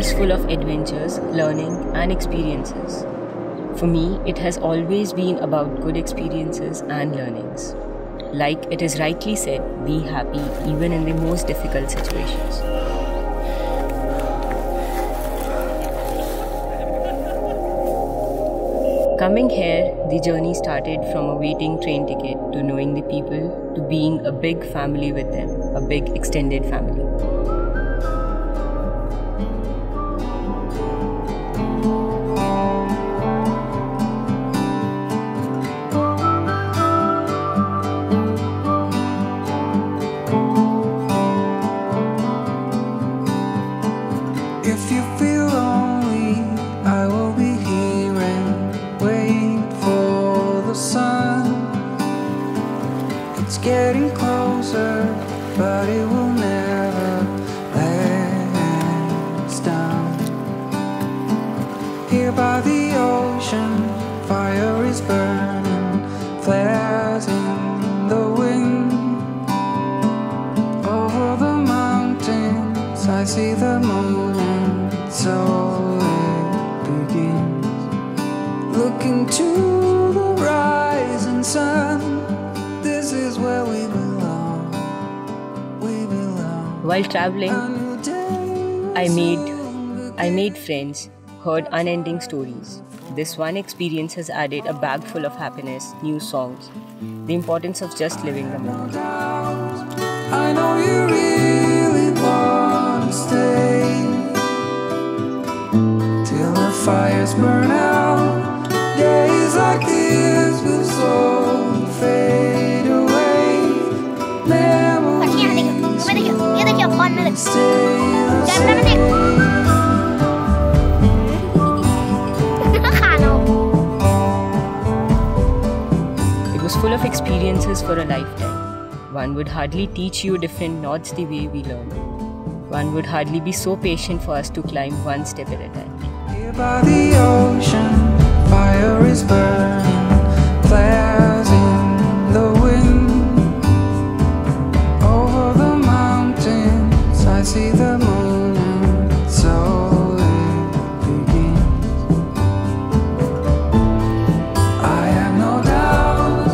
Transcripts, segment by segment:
is full of adventures, learning and experiences. For me, it has always been about good experiences and learnings. Like it is rightly said, be happy even in the most difficult situations. Coming here, the journey started from a waiting train ticket to knowing the people to being a big family with them, a big extended family. If you feel lonely, I will be here and wait for the sun. It's getting closer, but it will never let us down. Here by the ocean, fire is burning, flares in the wind. Over the mountains, I see the moon. So it begins. Looking to the rising sun, this is where we belong. We belong. While traveling, I made friends, heard unending stories. This one experience has added a bag full of happiness, new songs, the importance of just living the moment. I know you really want to stay till the fires burn out. Days like this will slowly fade away. Memories will always stay the same. It was full of experiences for a lifetime. One would hardly teach you different knots the way we learn. One would hardly be so patient for us to climb one step at a time. Here by the ocean, fire is burning, flares in the wind. Over the mountains, I see the moon, and so it begins. I have no doubt,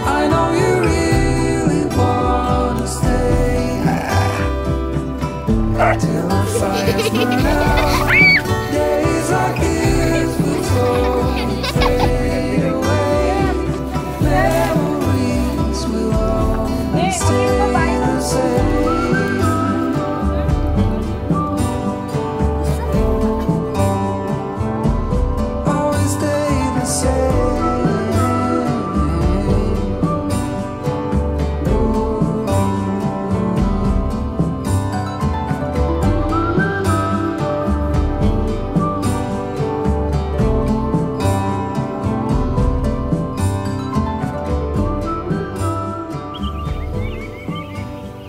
I know you really want to stay till the fires burn out. Days like this will slowly fade away. Memories will always stay the same. Always stay the same.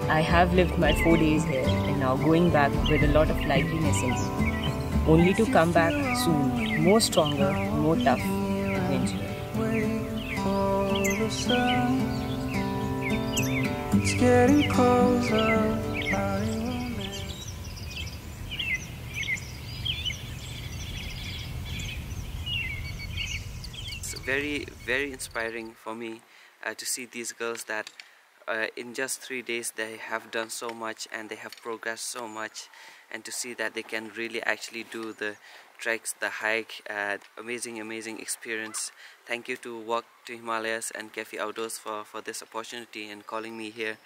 I have lived my 4 days here and now going back with a lot of liveliness in me. Only to come back soon, more stronger, more tough, eventually. Wait for the sun. It's getting closer. It's very inspiring for me to see these girls that in just 3 days they have done so much and they have progressed so much, and to see that they can really actually do the treks, the hike, amazing experience. Thank you to Walk to Himalayas and Kefi Outdoors for this opportunity and calling me here.